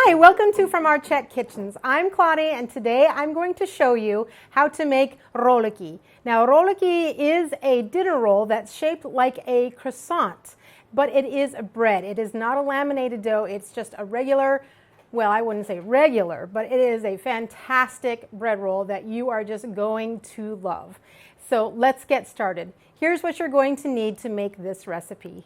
Hi, welcome to From Our Czech Kitchens. I'm Claudia, and today I'm going to show you how to make roliki. Now, roliki is a dinner roll that's shaped like a croissant, but it is a bread. It is not a laminated dough. It's just a regular, well, I wouldn't say regular, but it is a fantastic bread roll that you are just going to love. So let's get started. Here's what you're going to need to make this recipe.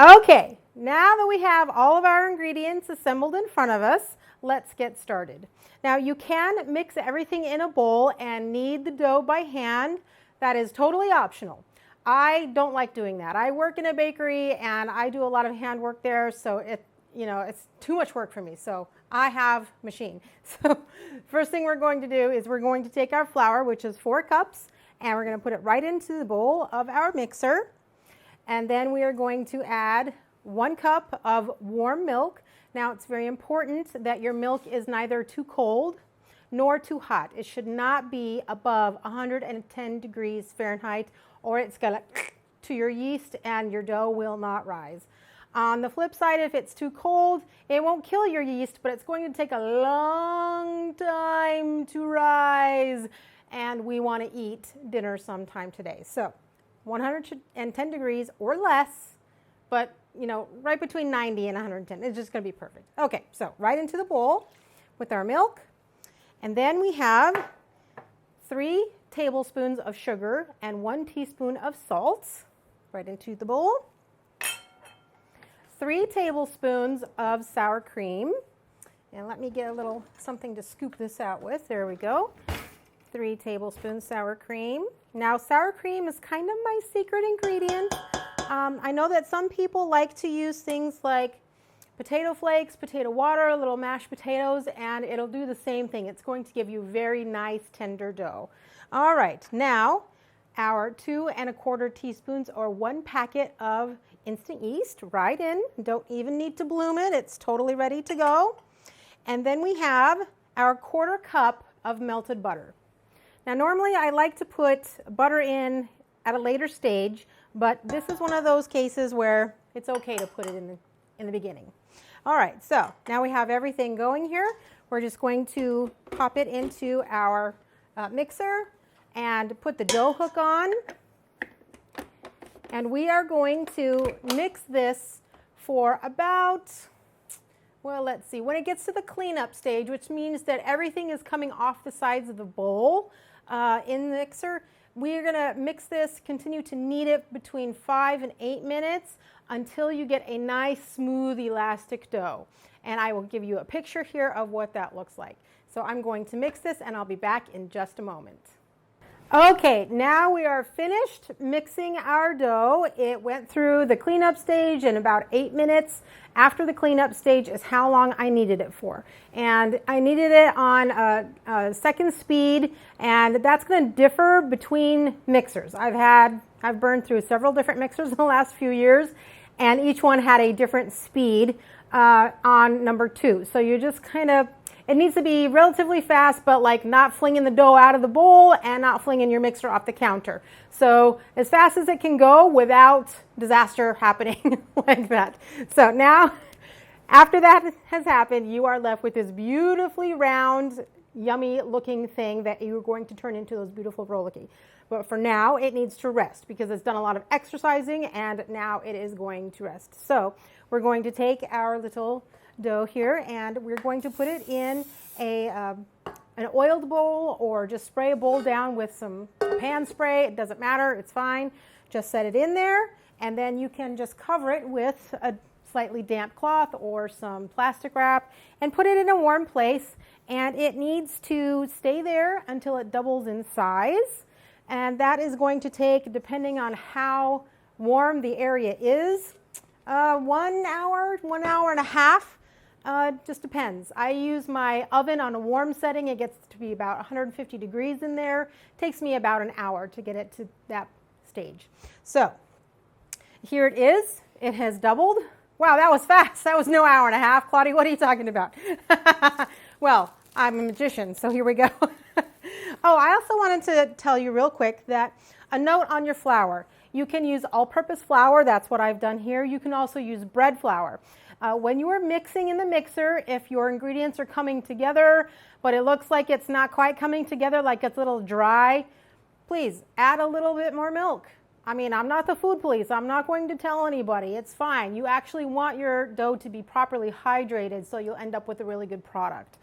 Okay, now that we have all of our ingredients assembled in front of us, let's get started. Now you can mix everything in a bowl and knead the dough by hand. That is totally optional. I don't like doing that. I work in a bakery and I do a lot of hand work there, so it's too much work for me. So I have machine. So first thing we're going to do is we're going to take our flour, which is 4 cups, and we're going to put it right into the bowl of our mixer. And then we are going to add 1 cup of warm milk. Now it's very important that your milk is neither too cold nor too hot. It should not be above 110 degrees Fahrenheit or it's going to your yeast and your dough will not rise. On the flip side, if it's too cold, it won't kill your yeast, but it's going to take a long time to rise. And we want to eat dinner sometime today. So 110 degrees or less, but right between 90 and 110. It's just going to be perfect. Okay, so right into the bowl with our milk. And then we have 3 tablespoons of sugar and 1 teaspoon of salt right into the bowl. 3 tablespoons of sour cream. And let me get a little something to scoop this out with. There we go. 3 tablespoons sour cream. Now, sour cream is kind of my secret ingredient. I know that some people like to use things like potato flakes, potato water, little mashed potatoes, and it'll do the same thing. It's going to give you very nice, tender dough. All right, now our 2 1/4 teaspoons or 1 packet of instant yeast right in. Don't even need to bloom it. It's totally ready to go. And then we have our 1/4 cup of melted butter. Now normally I like to put butter in at a later stage, but this is one of those cases where it's okay to put it in the beginning. All right, so now we have everything going here. We're just going to pop it into our mixer and put the dough hook on. And we are going to mix this for about, well, let's see, when it gets to the cleanup stage, which means that everything is coming off the sides of the bowl in the mixer, we're going to mix this, continue to knead it between 5 and 8 minutes until you get a nice, smooth, elastic dough. And I will give you a picture here of what that looks like. So I'm going to mix this and I'll be back in just a moment. Okay, now we are finished mixing our dough. It went through the cleanup stage in about 8 minutes. After the cleanup stage is how long I kneaded it for. And I kneaded it on a second speed, and that's going to differ between mixers. I've burned through several different mixers in the last few years, and each one had a different speed on number 2. So you just kind of, it needs to be relatively fast, but like not flinging the dough out of the bowl and not flinging your mixer off the counter. So as fast as it can go without disaster happening like that. So now, after that has happened, you are left with this beautifully round, yummy looking thing that you're going to turn into those beautiful roliki. But for now, it needs to rest because it's done a lot of exercising and now it is going to rest. So we're going to take our little dough here and we're going to put it in an oiled bowl or just spray a bowl down with some pan spray. It doesn't matter, it's fine. Just set it in there and then you can just cover it with a slightly damp cloth or some plastic wrap and put it in a warm place, and it needs to stay there until it doubles in size, and that is going to take, depending on how warm the area is, 1 hour, 1.5 hours. Just depends. I use my oven on a warm setting. It gets to be about 150 degrees in there. It takes me about an hour to get it to that stage. So here it is. It has doubled. Wow, that was fast. That was no hour and a half. Claudia, what are you talking about? Well, I'm a magician, so here we go. Oh, I also wanted to tell you real quick that a note on your flour. You can use all-purpose flour. That's what I've done here. You can also use bread flour. When you are mixing in the mixer, if your ingredients are coming together, but it looks like it's not quite coming together, like it's a little dry, please add a little bit more milk. I mean, I'm not the food police. I'm not going to tell anybody. It's fine. You actually want your dough to be properly hydrated so you'll end up with a really good product.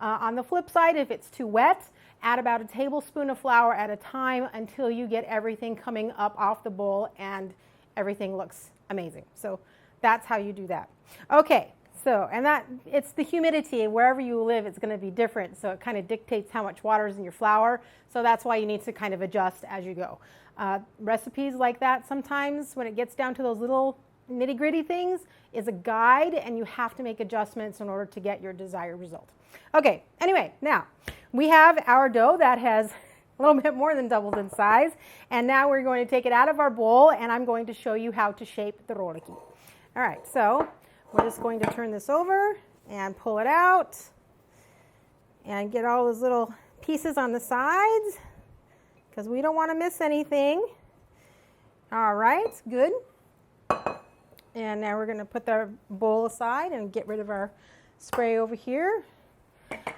On the flip side, if it's too wet, add about a tablespoon of flour at a time until you get everything coming up off the bowl and everything looks amazing. So that's how you do that. Okay, so, and that, it's the humidity. Wherever you live, it's going to be different. So it kind of dictates how much water is in your flour. So that's why you need to kind of adjust as you go. Recipes like that, sometimes when it gets down to those little nitty-gritty things, is a guide, and you have to make adjustments in order to get your desired result. Okay, anyway, now we have our dough that has a little bit more than doubled in size, and now we're going to take it out of our bowl, and I'm going to show you how to shape the rohlíky. All right, so we're just going to turn this over and pull it out and get all those little pieces on the sides because we don't want to miss anything. All right, good. And now we're going to put the bowl aside and get rid of our spray over here.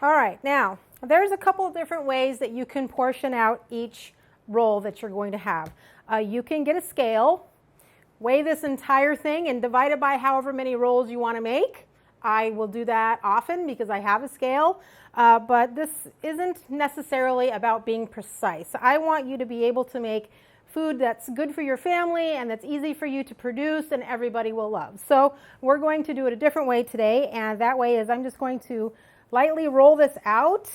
All right, now there's a couple of different ways that you can portion out each roll that you're going to have. You can get a scale, weigh this entire thing and divide it by however many rolls you want to make. I will do that often because I have a scale, but this isn't necessarily about being precise. I want you to be able to make food that's good for your family and that's easy for you to produce and everybody will love. So we're going to do it a different way today, and that way is I'm just going to lightly roll this out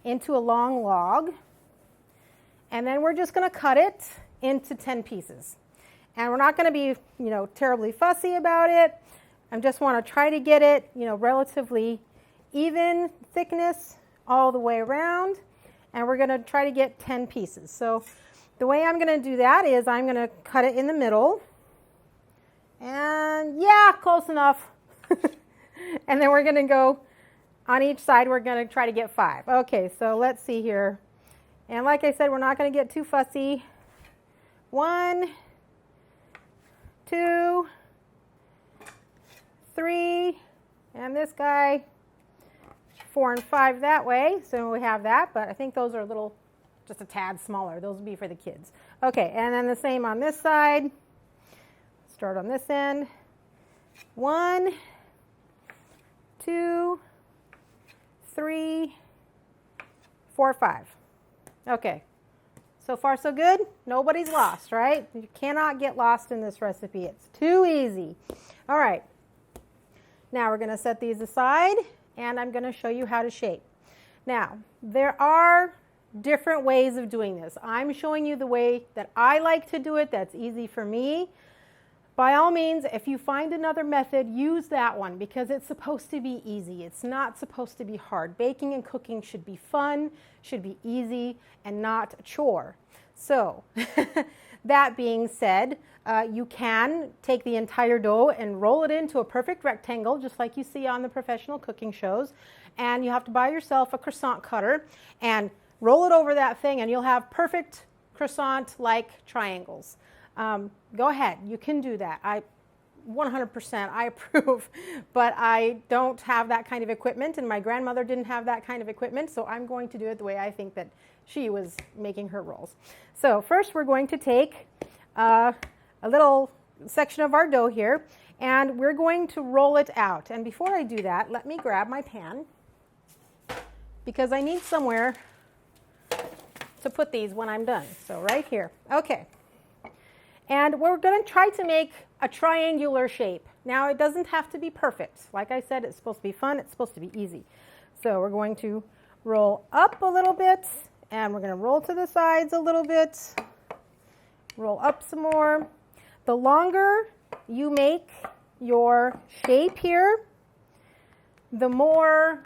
into a long log, and then we're just going to cut it into 10 pieces. And we're not going to be, terribly fussy about it. I just want to try to get it, relatively even thickness all the way around, and we're going to try to get 10 pieces. So the way I'm going to do that is I'm going to cut it in the middle, and yeah, close enough. And then we're going to go on each side. We're going to try to get 5. Okay, so let's see here. And like I said, we're not going to get too fussy. 1, 2, 3, and this guy 4 and 5 that way. So we have that, but I think those are a little, just a tad smaller. Those will be for the kids. Okay, and then the same on this side. Start on this end. 1, 2, 3, 4, 5. Okay. So far, so good. Nobody's lost, right? You cannot get lost in this recipe. It's too easy. All right. Now we're going to set these aside, and I'm going to show you how to shape. Now, there are different ways of doing this. I'm showing you the way that I like to do it. That's easy for me. By all means, if you find another method, use that one because it's supposed to be easy. It's not supposed to be hard. Baking and cooking should be fun, should be easy, and not a chore. So, that being said, you can take the entire dough and roll it into a perfect rectangle, just like you see on the professional cooking shows. And you have to buy yourself a croissant cutter and roll it over that thing, and you'll have perfect croissant-like triangles. Go ahead, you can do that. 100% I approve, but I don't have that kind of equipment, and my grandmother didn't have that kind of equipment, so I'm going to do it the way I think that she was making her rolls. So first we're going to take a little section of our dough here, and we're going to roll it out. And before I do that, let me grab my pan, because I need somewhere to put these when I'm done. So right here. Okay. And we're going to try to make a triangular shape. Now, it doesn't have to be perfect. Like I said, it's supposed to be fun. It's supposed to be easy. So we're going to roll up a little bit, and we're going to roll to the sides a little bit. Roll up some more. The longer you make your shape here, the more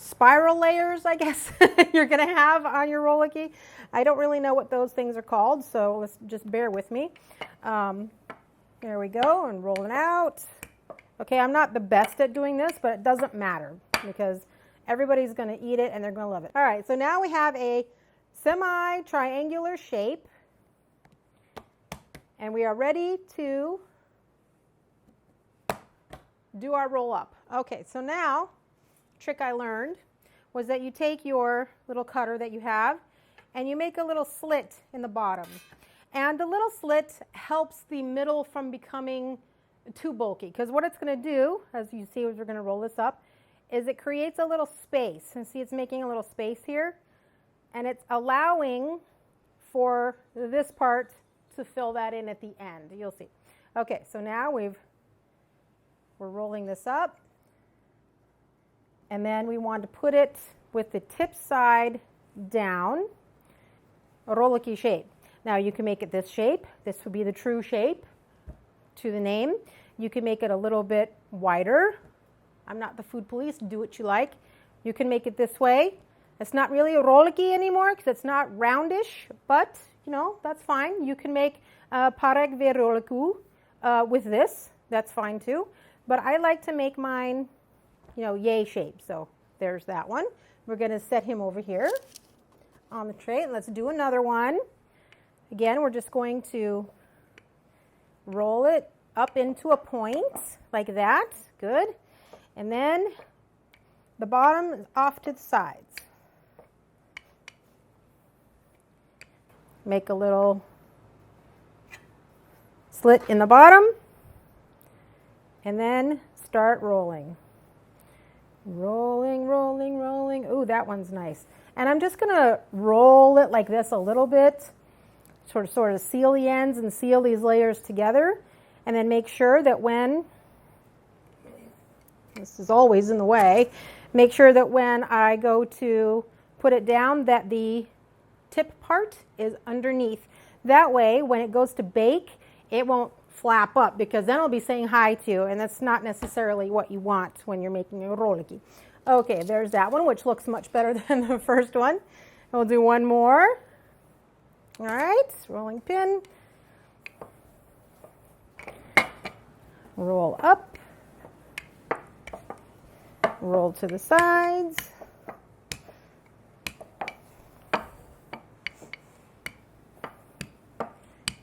spiral layers, I guess, you're going to have on your roliki. I don't really know what those things are called, so let's just bear with me. There we go, and rolling out. Okay, I'm not the best at doing this, but it doesn't matter because everybody's going to eat it and they're going to love it. All right, so now we have a semi-triangular shape, and we are ready to do our roll up. Okay, so now, trick I learned was that you take your little cutter that you have and you make a little slit in the bottom. And the little slit helps the middle from becoming too bulky, because what it's going to do, as you see as we're going to roll this up, is it creates a little space. And see, it's making a little space here, and it's allowing for this part to fill that in at the end. You'll see. Okay, so now we're rolling this up, and then we want to put it with the tip side down, a roliki shape. Now you can make it this shape. This would be the true shape to the name. You can make it a little bit wider. I'm not the food police, do what you like. You can make it this way. It's not really a roliki anymore because it's not roundish, but you know, that's fine. You can make parek ve roliku with this. That's fine too. But I like to make mine, you know, yay shape. So there's that one. We're going to set him over here on the tray. Let's do another one. Again, we're just going to roll it up into a point like that. Good. And then the bottom is off to the sides. Make a little slit in the bottom. And then start rolling. Rolling, rolling, rolling. Ooh, that one's nice. And I'm just going to roll it like this a little bit, sort of seal the ends and seal these layers together. And then make sure that when, this is always in the way, make sure that when I go to put it down that the tip part is underneath. That way, when it goes to bake, it won't flap up, because then it'll be saying hi to you, and that's not necessarily what you want when you're making a roliki. Okay, there's that one, which looks much better than the first one. We'll do one more. All right, rolling pin. Roll up. Roll to the sides.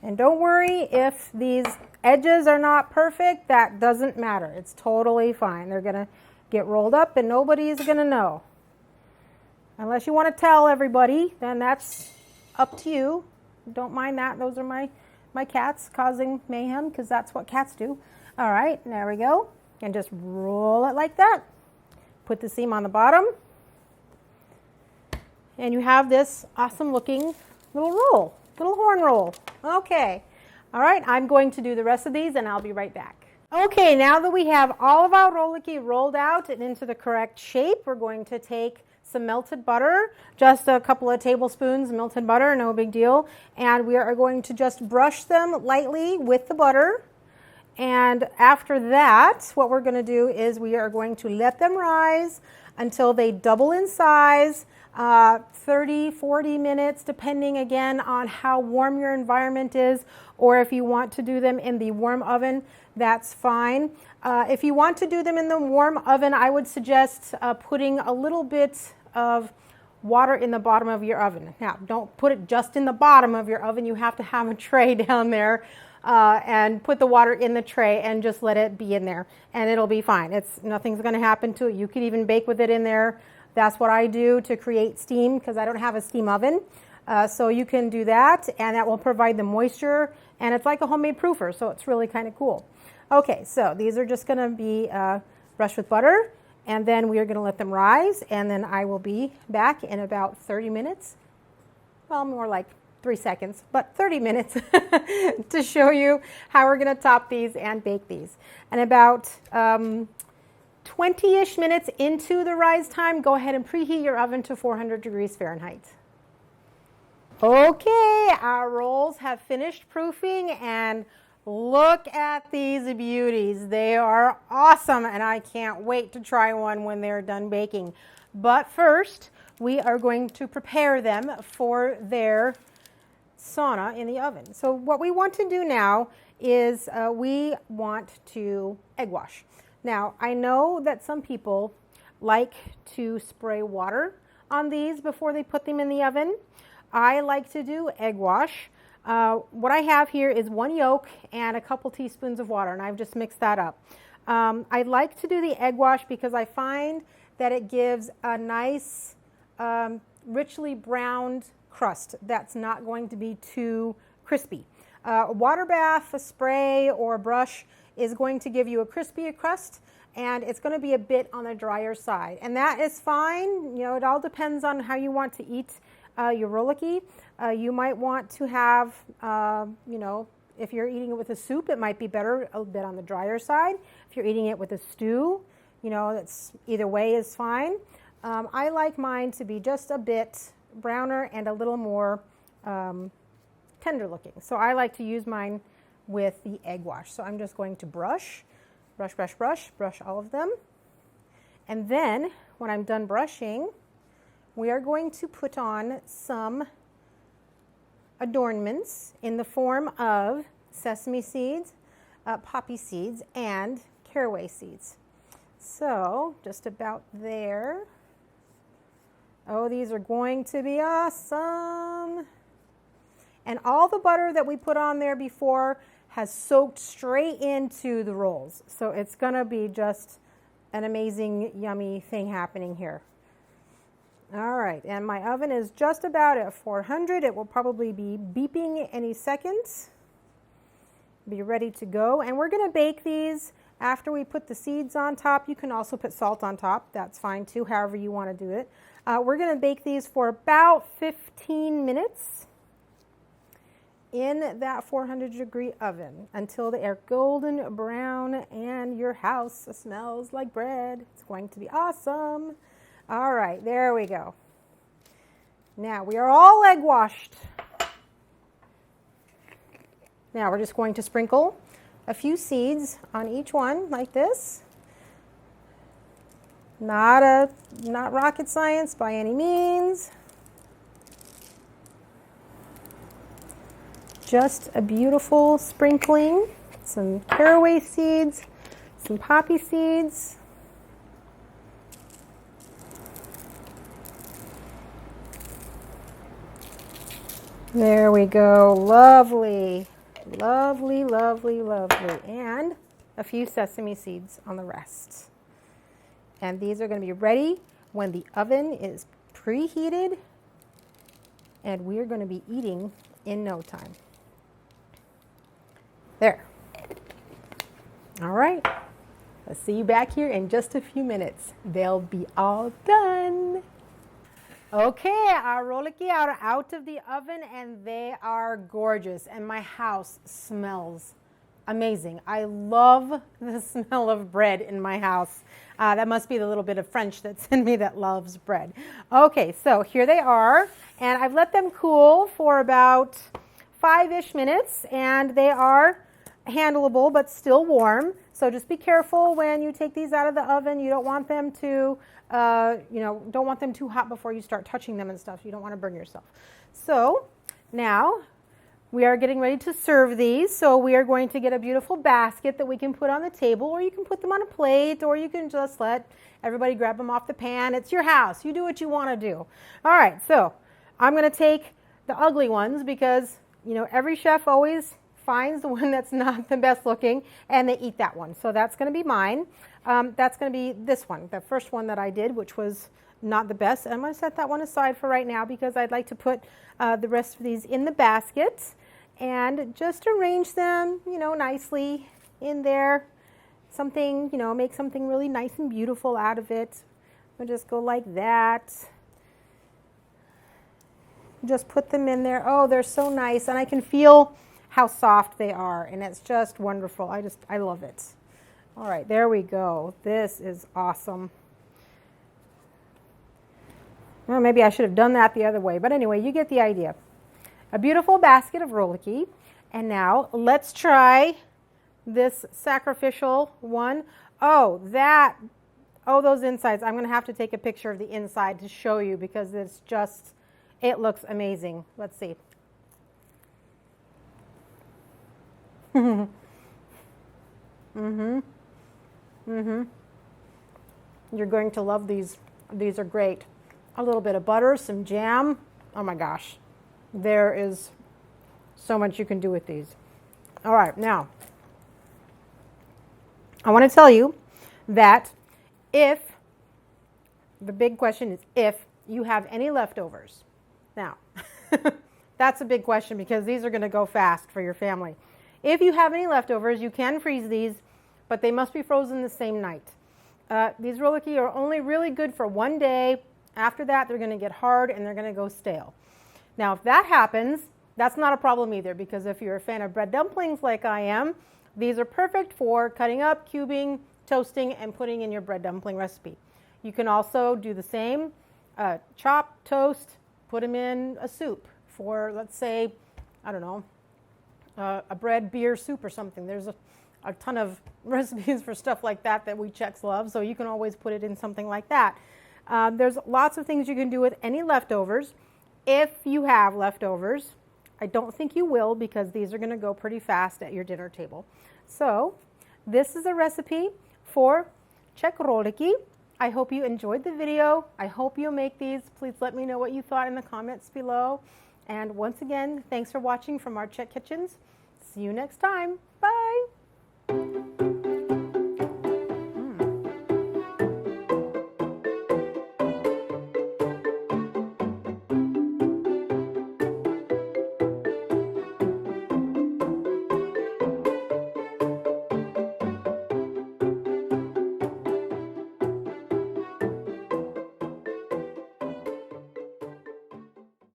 And don't worry if these edges are not perfect, that doesn't matter. It's totally fine. They're going to get rolled up and nobody's going to know. Unless you want to tell everybody, then that's up to you. Don't mind that. Those are my cats causing mayhem, because that's what cats do. All right, there we go. And just roll it like that. Put the seam on the bottom. And you have this awesome looking little roll, little horn roll. Okay. All right, I'm going to do the rest of these and I'll be right back. Okay, now that we have all of our roliki rolled out and into the correct shape, we're going to take some melted butter, just a couple of tablespoons of melted butter, no big deal. And we are going to just brush them lightly with the butter. And after that, what we're going to do is we are going to let them rise until they double in size, 30, 40 minutes, depending again on how warm your environment is, or if you want to do them in the warm oven, that's fine. If you want to do them in the warm oven, I would suggest putting a little bit of water in the bottom of your oven. Now, don't put it just in the bottom of your oven. You have to have a tray down there and put the water in the tray and just let it be in there, and it'll be fine. Nothing's going to happen to it. You could even bake with it in there. That's what I do to create steam, because I don't have a steam oven. So you can do that, and that will provide the moisture, and it's like a homemade proofer, so it's really kind of cool. Okay, so these are just going to be brushed with butter, and then we are going to let them rise, and then I will be back in about 30 minutes. Well, more like 3 seconds, but 30 minutes to show you how we're going to top these and bake these. And about 20-ish minutes into the rise time, go ahead and preheat your oven to 400 degrees Fahrenheit. Okay, our rolls have finished proofing, and look at these beauties. They are awesome, and I can't wait to try one when they're done baking. But first, we are going to prepare them for their sauna in the oven. So what we want to do now is we want to egg wash. Now, I know that some people like to spray water on these before they put them in the oven. I like to do egg wash. What I have here is 1 yolk and a couple teaspoons of water, and I've just mixed that up. I like to do the egg wash because I find that it gives a nice, richly browned crust that's not going to be too crispy. A water bath, a spray, or a brush is going to give you a crispier crust, and it's going to be a bit on the drier side. And that is fine. You know, it all depends on how you want to eat your roliki. You might want to have, you know, if you're eating it with a soup, it might be better a bit on the drier side. If you're eating it with a stew, you know, that's either way is fine. I like mine to be just a bit browner and a little more tender looking. So I like to use mine with the egg wash. So I'm just going to brush all of them. And then when I'm done brushing, we are going to put on some adornments in the form of sesame seeds, poppy seeds, and caraway seeds. So just about there. Oh, these are going to be awesome. And all the butter that we put on there before has soaked straight into the rolls. So it's going to be just an amazing, yummy thing happening here. All right, and my oven is just about at 400. It will probably be beeping any second. Be ready to go. And we're going to bake these after we put the seeds on top. You can also put salt on top. That's fine too, however you want to do it. We're going to bake these for about 15 minutes in that 400-degree oven until they are golden brown and your house smells like bread. It's going to be awesome. All right, there we go. Now we are all egg washed. Now we're just going to sprinkle a few seeds on each one like this. Not rocket science by any means. Just a beautiful sprinkling. Some caraway seeds, some poppy seeds. There we go. Lovely, lovely, lovely, lovely. And a few sesame seeds on the rest. And these are going to be ready when the oven is preheated, and we're going to be eating in no time. There. All right. I'll see you back here in just a few minutes. They'll be all done. Okay, our roliki are out of the oven and they are gorgeous, and my house smells amazing. I love the smell of bread in my house. That must be the little bit of French that's in me that loves bread. Okay, so here they are, and I've let them cool for about 5-ish minutes, and they are handleable but still warm. So just be careful when you take these out of the oven. You don't want them to, don't want them too hot before you start touching them and stuff. You don't want to burn yourself. So now we are getting ready to serve these. So we are going to get a beautiful basket that we can put on the table, or you can put them on a plate, or you can just let everybody grab them off the pan. It's your house. You do what you want to do. All right, so I'm going to take the ugly ones because, every chef always finds the one that's not the best looking and they eat that one. So that's going to be mine. That's going to be this one, the first one that I did, which was not the best. I'm going to set that one aside for right now because I'd like to put the rest of these in the basket and just arrange them, nicely in there. Something, make something really nice and beautiful out of it. I'll just go like that. Just put them in there. Oh, they're so nice, and I can feel how soft they are, and it's just wonderful. I love it. All right, there we go. This is awesome. Well, maybe I should have done that the other way, but anyway, you get the idea. A beautiful basket of roliki, and now let's try this sacrificial one. Oh, Oh, those insides. I'm going to have to take a picture of the inside to show you because it's just, it looks amazing. Let's see. Mm-hmm. Mm-hmm. You're going to love these. These are great. A little bit of butter, some jam. Oh my gosh. There is so much you can do with these. All right, now, I want to tell you that if, the big question is if you have any leftovers. Now, that's a big question because these are going to go fast for your family. If you have any leftovers, you can freeze these, but they must be frozen the same night. These roliki are only really good for one day. After that, they're going to get hard and they're going to go stale. Now, if that happens, that's not a problem either because if you're a fan of bread dumplings like I am, these are perfect for cutting up, cubing, toasting, and putting in your bread dumpling recipe. You can also do the same, chop, toast, put them in a soup for, let's say, I don't know, a bread beer soup or something. There's a ton of recipes for stuff like that that we Czechs love, so you can always put it in something like that. There's lots of things you can do with any leftovers. If you have leftovers, I don't think you will because these are going to go pretty fast at your dinner table. So this is a recipe for Czech roliki. I hope you enjoyed the video. I hope you'll make these. Please let me know what you thought in the comments below. And once again, thanks for watching from our Czech kitchens. See you next time. Bye.